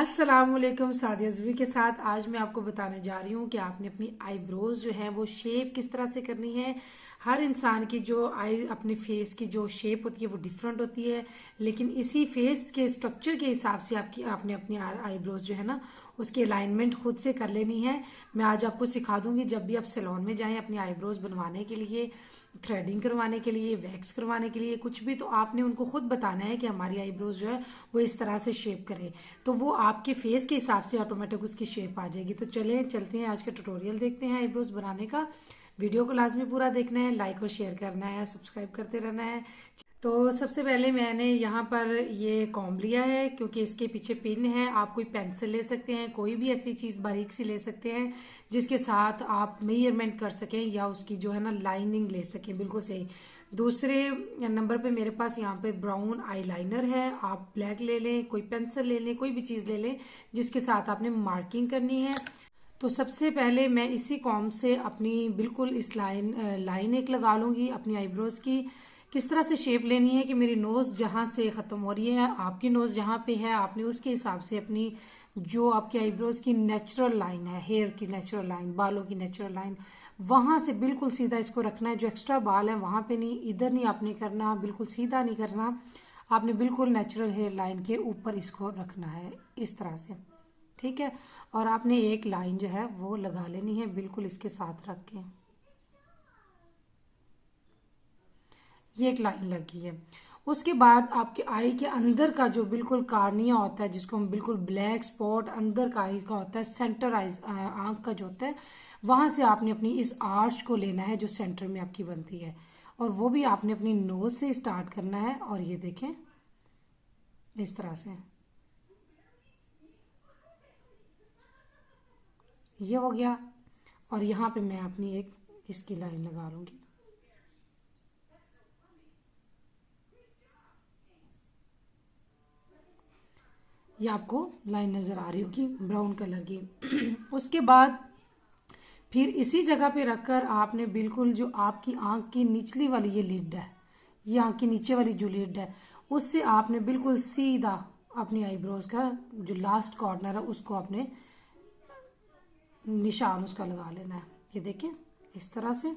अस्सलामुअलैकुम। सादिया ज़वी के साथ आज मैं आपको बताने जा रही हूँ कि आपने अपनी आईब्रोज जो है वो शेप किस तरह से करनी है। हर इंसान की जो आई अपने फेस की जो शेप होती है वो डिफरेंट होती है, लेकिन इसी फेस के स्ट्रक्चर के हिसाब से आपने अपनी आईब्रोज जो है ना उसकी अलाइनमेंट खुद से कर लेनी है। मैं आज आपको सिखा दूंगी। जब भी आप सैलून में जाएं अपनी आईब्रोज बनवाने के लिए, थ्रेडिंग करवाने के लिए, वैक्स करवाने के लिए, कुछ भी, तो आपने उनको खुद बताना है कि हमारी आईब्रोज जो है वो इस तरह से शेप करें, तो वो आपके फेस के हिसाब से ऑटोमेटिक उसकी शेप आ जाएगी। तो चलते हैं आज का ट्यूटोरियल देखते हैं आईब्रोज बनाने का। वीडियो को लाजमी पूरा देखना है, लाइक और शेयर करना है, सब्सक्राइब करते रहना है। तो सबसे पहले मैंने यहाँ पर ये कॉम्ब लिया है क्योंकि इसके पीछे पिन है। आप कोई पेंसिल ले सकते हैं, कोई भी ऐसी चीज बारीक सी ले सकते हैं जिसके साथ आप मेजरमेंट कर सकें या उसकी जो है ना लाइनिंग ले सकें बिल्कुल सही। दूसरे नंबर पे मेरे पास यहाँ पे ब्राउन आईलाइनर है। आप ब्लैक ले लें, कोई पेंसिल ले लें, कोई भी चीज ले लें जिसके साथ आपने मार्किंग करनी है। तो सबसे पहले मैं इसी कॉम्ब से अपनी बिल्कुल इस लाइन एक लगा लूंगी अपनी आईब्रोज की। किस तरह से शेप लेनी है कि मेरी नोज जहां से खत्म हो रही है, आपकी नोज जहां पे है, आपने उसके हिसाब से अपनी जो आपकी आईब्रोज की नेचुरल लाइन है, हेयर की नेचुरल लाइन, बालों की नेचुरल लाइन, वहां से बिल्कुल सीधा इसको रखना है। जो एक्स्ट्रा बाल है वहां पे नहीं, इधर नहीं आपने करना, बिल्कुल सीधा नहीं करना। आपने बिल्कुल नेचुरल हेयर लाइन के ऊपर इसको रखना है इस तरह से, ठीक है। और आपने एक लाइन जो है वो लगा लेनी है बिल्कुल इसके साथ रख के। ये एक लाइन लगी है। उसके बाद आपके आई के अंदर का जो बिल्कुल कार्निया होता है, जिसको हम बिल्कुल ब्लैक स्पॉट अंदर का आई का होता है, सेंटर आइज आंख का जो होता है, वहां से आपने अपनी इस आर्च को लेना है जो सेंटर में आपकी बनती है, और वो भी आपने अपनी नोज से स्टार्ट करना है। और ये देखें इस तरह से ये हो गया। और यहाँ पे मैं अपनी एक इसकी लाइन लगा लूंगी। ये आपको लाइन नजर आ रही होगी ब्राउन कलर की। उसके बाद फिर इसी जगह पे रखकर आपने बिल्कुल जो आपकी आंख की निचली वाली ये लिड है, ये आंख की नीचे वाली जो लिड है, उससे आपने बिल्कुल सीधा अपनी आईब्रोज का जो लास्ट कॉर्नर है उसको आपने निशान उसका लगा लेना है। ये देखिए इस तरह से।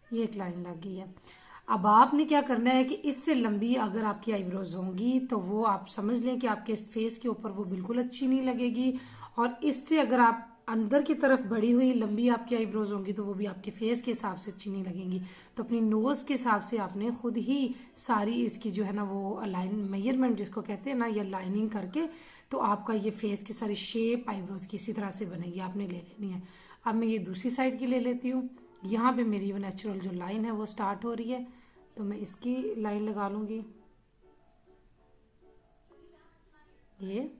ये एक लाइन लग गई है। अब आपने क्या करना है कि इससे लंबी अगर आपकी आईब्रोज होंगी तो वो आप समझ लें कि आपके फेस के ऊपर वो बिल्कुल अच्छी नहीं लगेगी। और इससे अगर आप अंदर की तरफ बढ़ी हुई लंबी आपकी आईब्रोज होंगी तो वो भी आपके फेस के हिसाब से अच्छी नहीं लगेंगी। तो अपनी नोज के हिसाब से आपने खुद ही सारी इसकी जो है ना वो लाइन मेजरमेंट जिसको कहते हैं ना, ये लाइनिंग करके तो आपका ये फेस की सारी शेप आईब्रोज की इसी तरह से बनेगी, आपने ले लेनी है। अब मैं ये दूसरी साइड की ले लेती हूँ। यहाँ पे मेरी वो नेचुरल जो लाइन है वो स्टार्ट हो रही है, तो मैं इसकी लाइन लगा लूंगी। ये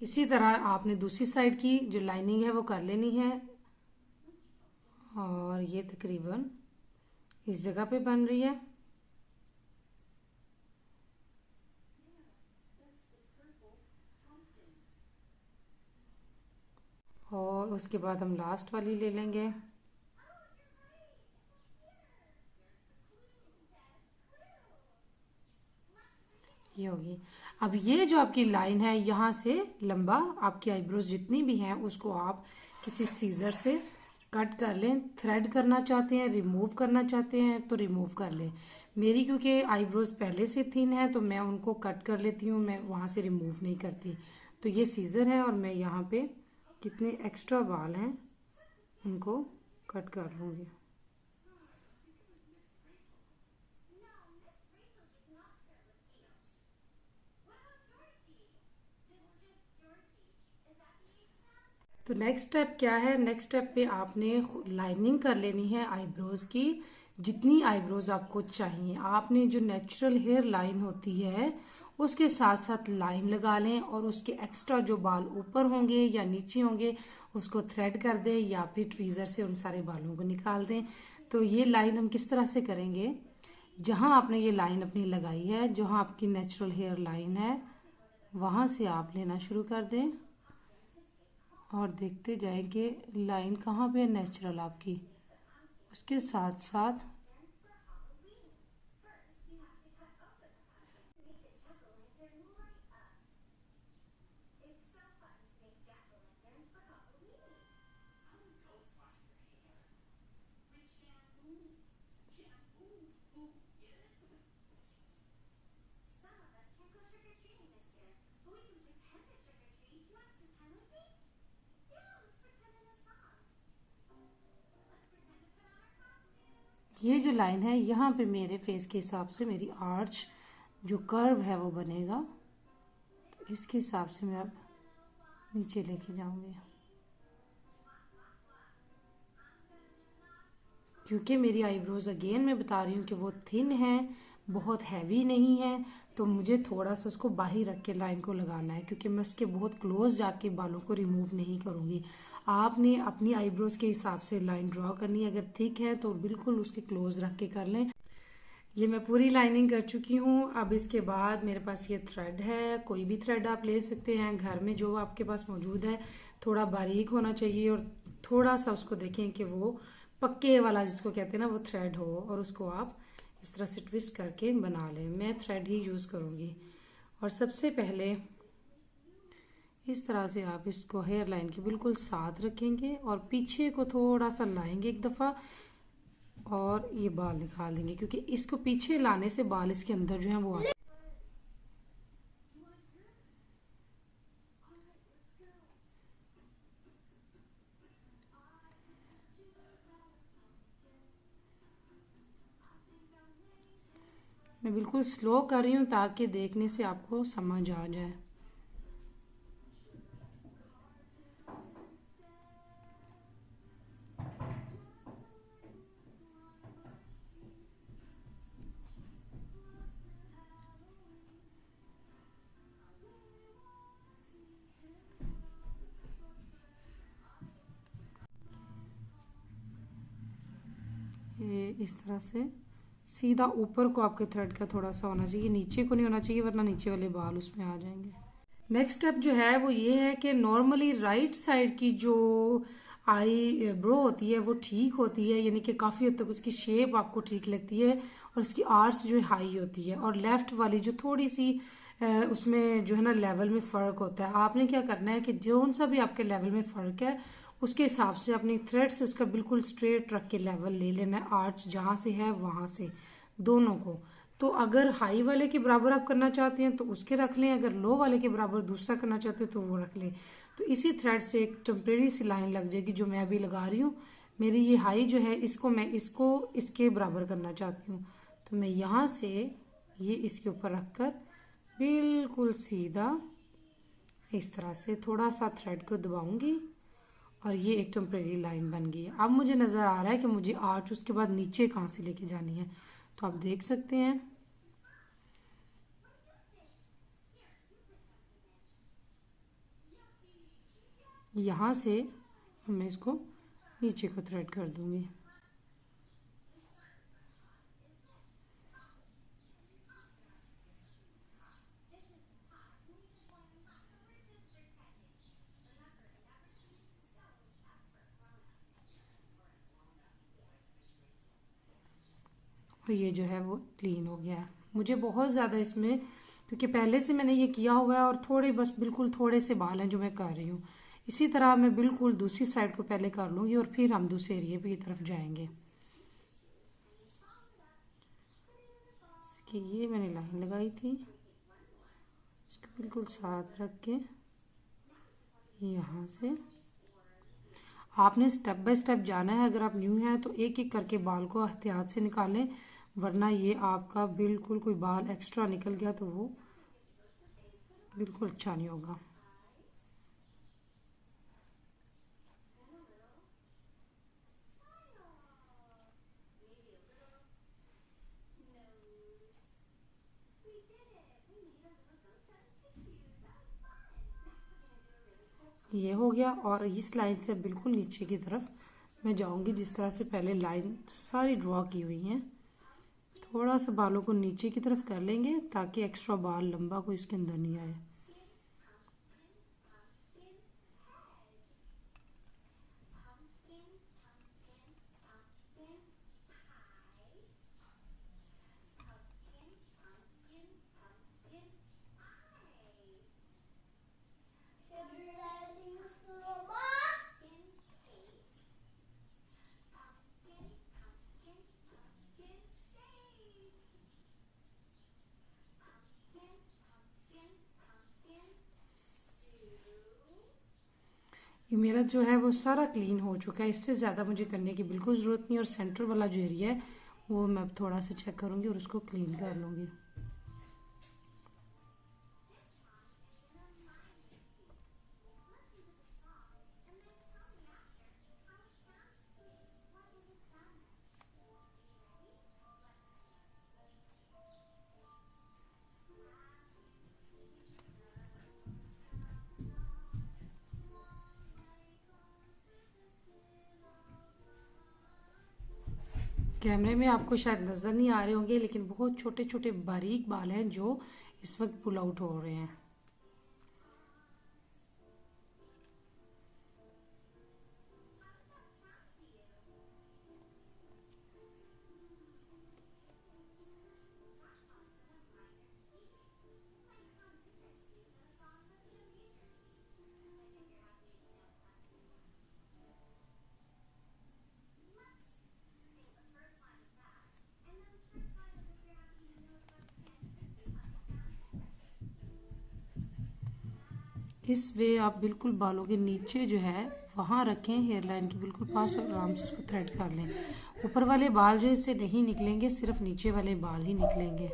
इसी तरह आपने दूसरी साइड की जो लाइनिंग है वो कर लेनी है। और ये तकरीबन इस जगह पे बन रही है। और उसके बाद हम लास्ट वाली ले लेंगे। ये होगी। अब ये जो आपकी लाइन है यहाँ से लंबा आपकी आईब्रोज जितनी भी हैं उसको आप किसी सीजर से कट कर लें। थ्रेड करना चाहते हैं, रिमूव करना चाहते हैं तो रिमूव कर लें। मेरी क्योंकि आईब्रोज पहले से थिन है तो मैं उनको कट कर लेती हूँ, मैं वहां से रिमूव नहीं करती। तो ये सीजर है और मैं यहाँ पे कितने एक्स्ट्रा बाल हैं उनको कट कर लूंगी। तो नेक्स्ट स्टेप क्या है? नेक्स्ट स्टेप पे आपने लाइनिंग कर लेनी है आईब्रोज की। जितनी आईब्रोज आपको चाहिए आपने जो नेचुरल हेयर लाइन होती है उसके साथ साथ लाइन लगा लें, और उसके एक्स्ट्रा जो बाल ऊपर होंगे या नीचे होंगे उसको थ्रेड कर दें या फिर ट्वीजर से उन सारे बालों को निकाल दें। तो ये लाइन हम किस तरह से करेंगे जहां आपने ये लाइन अपनी लगाई है, जहां आपकी नेचुरल हेयर लाइन है, वहां से आप लेना शुरू कर दें और देखते जाएं कि लाइन कहाँ पे है नेचुरल आपकी। उसके साथ साथ ये जो लाइन है यहाँ पे मेरे फेस के हिसाब से मेरी आर्च जो कर्व है वो बनेगा, तो इसके हिसाब से मैं अब नीचे लेके जाऊंगी। क्योंकि मेरी आईब्रोज अगेन मैं बता रही हूँ कि वो थिन है, बहुत हैवी नहीं है, तो मुझे थोड़ा सा उसको बाहर रख के लाइन को लगाना है, क्योंकि मैं उसके बहुत क्लोज जाके बालों को रिमूव नहीं करूँगी। आपने अपनी आईब्रोज के हिसाब से लाइन ड्रॉ करनी है, अगर थिक है तो बिल्कुल उसके क्लोज रख के कर लें। ये मैं पूरी लाइनिंग कर चुकी हूँ। अब इसके बाद मेरे पास ये थ्रेड है, कोई भी थ्रेड आप ले सकते हैं घर में जो आपके पास मौजूद है। थोड़ा बारीक होना चाहिए और थोड़ा सा उसको देखें कि वो पक्के वाला जिसको कहते हैं ना वो थ्रेड हो, और उसको आप इस तरह से ट्विस्ट करके बना लें। मैं थ्रेड ही यूज़ करूँगी। और सबसे पहले इस तरह से आप इसको हेयर लाइन के बिल्कुल साथ रखेंगे और पीछे को थोड़ा सा लाएंगे एक दफ़ा और ये बाल निकाल देंगे, क्योंकि इसको पीछे लाने से बाल इसके अंदर जो है वो आते। मैं बिल्कुल स्लो कर रही हूँ ताकि देखने से आपको समझ आ जाए। ये इस तरह से सीधा ऊपर को आपके थ्रेड का थोड़ा सा होना चाहिए, नीचे को नहीं होना चाहिए, वरना नीचे वाले बाल उसमें आ जाएंगे। नेक्स्ट स्टेप जो है वो ये है कि नॉर्मली राइट साइड की जो आई ब्रो होती है वो ठीक होती है, यानी कि काफ़ी हद तक उसकी शेप आपको ठीक लगती है और उसकी आर्च जो है हाई होती है। और लेफ्ट वाली जो थोड़ी सी उसमें जो है ना लेवल में फ़र्क होता है। आपने क्या करना है कि जो सा भी आपके लेवल में फ़र्क है उसके हिसाब से अपनी थ्रेड से उसका बिल्कुल स्ट्रेट रख के लेवल ले लेना है, आर्च जहाँ से है वहाँ से दोनों को। तो अगर हाई वाले के बराबर आप करना चाहते हैं तो उसके रख लें, अगर लो वाले के बराबर दूसरा करना चाहते हैं तो वो रख लें। तो इसी थ्रेड से एक टेम्परेरी सी लाइन लग जाएगी जो मैं अभी लगा रही हूँ। मेरी ये हाई जो है इसको मैं इसको इसके बराबर करना चाहती हूँ, तो मैं यहाँ से ये इसके ऊपर रखकर बिल्कुल सीधा इस तरह से थोड़ा सा थ्रेड को दबाऊंगी और ये एक टेम्परेरी लाइन बन गई है। अब मुझे नज़र आ रहा है कि मुझे आर्च उसके बाद नीचे कहाँ से लेके जानी है, तो आप देख सकते हैं यहाँ से मैं इसको नीचे को थ्रेड कर दूंगी। और ये जो है वो क्लीन हो गया है। मुझे बहुत ज़्यादा इसमें, क्योंकि पहले से मैंने ये किया हुआ है और थोड़े बस बिल्कुल थोड़े से बाल हैं जो मैं कर रही हूँ। इसी तरह मैं बिल्कुल दूसरी साइड को पहले कर लूँगी और फिर हम दूसरे एरिए की तरफ जाएंगे। कि ये मैंने लाइन लगाई थी, इसको बिल्कुल साथ रख के यहाँ से आपने स्टेप बाय स्टेप जाना है। अगर आप न्यू हैं तो एक एक करके बाल को एहतियात से निकालें, वरना ये आपका बिल्कुल कोई बाल एक्स्ट्रा निकल गया तो वो बिल्कुल अच्छा नहीं होगा। ये हो गया और इस लाइन से बिल्कुल नीचे की तरफ मैं जाऊंगी जिस तरह से पहले लाइन सारी ड्रॉ की हुई है। थोड़ा सा बालों को नीचे की तरफ कर लेंगे ताकि एक्स्ट्रा बाल लंबा कोई इसके अंदर नहीं आए। ये मेरा जो है वो सारा क्लीन हो चुका है, इससे ज़्यादा मुझे करने की बिल्कुल ज़रूरत नहीं। और सेंटर वाला जो एरिया है वो मैं थोड़ा सा चेक करूँगी और उसको क्लीन कर लूँगी। कैमरे में आपको शायद नज़र नहीं आ रहे होंगे, लेकिन बहुत छोटे छोटे बारीक बाल हैं जो इस वक्त पुल आउट हो रहे हैं। इस वे आप बिल्कुल बालों के नीचे जो है वहाँ रखें, हेयर लाइन के बिल्कुल पास, और आराम से उसको थ्रेड कर लें। ऊपर वाले बाल जो इससे नहीं निकलेंगे, सिर्फ नीचे वाले बाल ही निकलेंगे।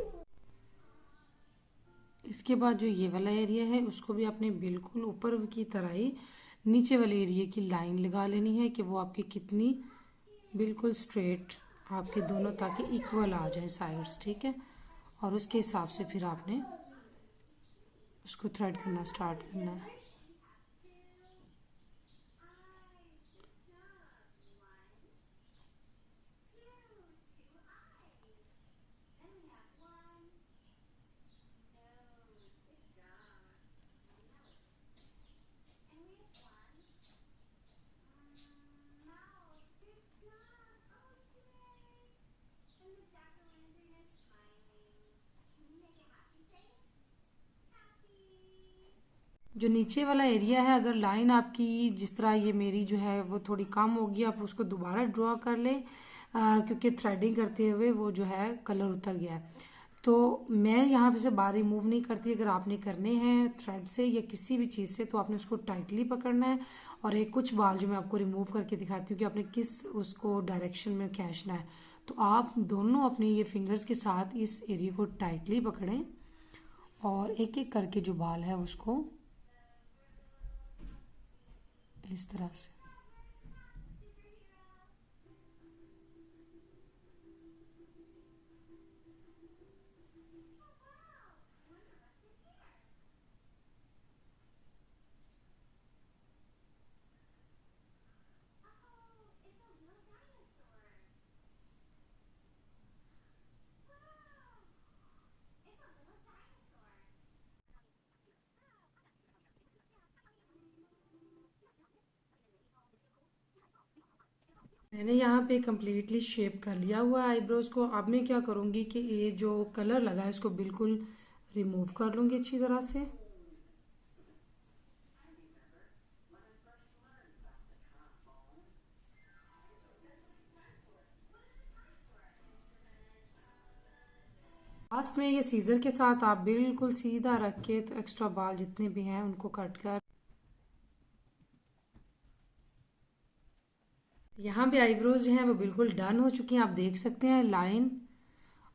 इसके बाद जो ये वाला एरिया है उसको भी आपने बिल्कुल ऊपर की तरह ही नीचे वाले एरिया की लाइन लगा लेनी है कि वो आपकी कितनी बिल्कुल स्ट्रेट आपके दोनों, ताकि इक्वल आ जाए साइड्स, ठीक है। और उसके हिसाब से फिर आपने उसको थ्रेड करना स्टार्ट करना है। जो नीचे वाला एरिया है, अगर लाइन आपकी जिस तरह ये मेरी जो है वो थोड़ी कम होगी, आप उसको दोबारा ड्रॉ कर लें, क्योंकि थ्रेडिंग करते हुए वो जो है कलर उतर गया है। तो मैं यहाँ पे से बाल रिमूव नहीं करती। अगर आपने करने हैं थ्रेड से या किसी भी चीज़ से तो आपने उसको टाइटली पकड़ना है। और एक कुछ बाल जो मैं आपको रिमूव करके दिखाती हूँ कि आपने किस उसको डायरेक्शन में खींचना है। तो आप दोनों अपने ये फिंगर्स के साथ इस एरिया को टाइटली पकड़ें और एक एक करके जो बाल है उसको इस तरह से। मैंने यहाँ पे कम्प्लीटली शेप कर लिया हुआ है आईब्रोज को। अब मैं क्या करूँगी कि ये जो कलर लगा है इसको बिल्कुल रिमूव कर लूँगी अच्छी तरह से। लास्ट में ये सीजर के साथ आप बिल्कुल सीधा रख के तो एक्स्ट्रा बाल जितने भी हैं उनको कट कर। यहाँ पे आईब्रोज जो हैं वो बिल्कुल डन हो चुकी हैं, आप देख सकते हैं लाइन।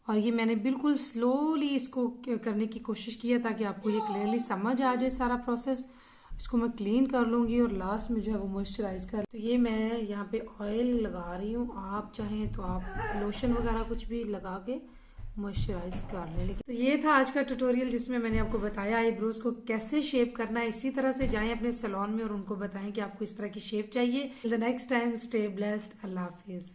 और ये मैंने बिल्कुल स्लोली इसको करने की कोशिश किया ताकि आपको ये क्लियरली समझ आ जाए सारा प्रोसेस। इसको मैं क्लीन कर लूँगी और लास्ट में जो है वो मॉइस्चराइज कर। तो ये मैं यहाँ पे ऑयल लगा रही हूँ, आप चाहें तो आप लोशन वगैरह कुछ भी लगा के मॉइस्चराइज कर लें। लेकिन तो ये था आज का ट्यूटोरियल जिसमें मैंने आपको बताया आईब्रोज को कैसे शेप करना है। इसी तरह से जाएं अपने सैलून में और उनको बताएं कि आपको इस तरह की शेप चाहिए। The next time stay blessed. Allah Hafiz.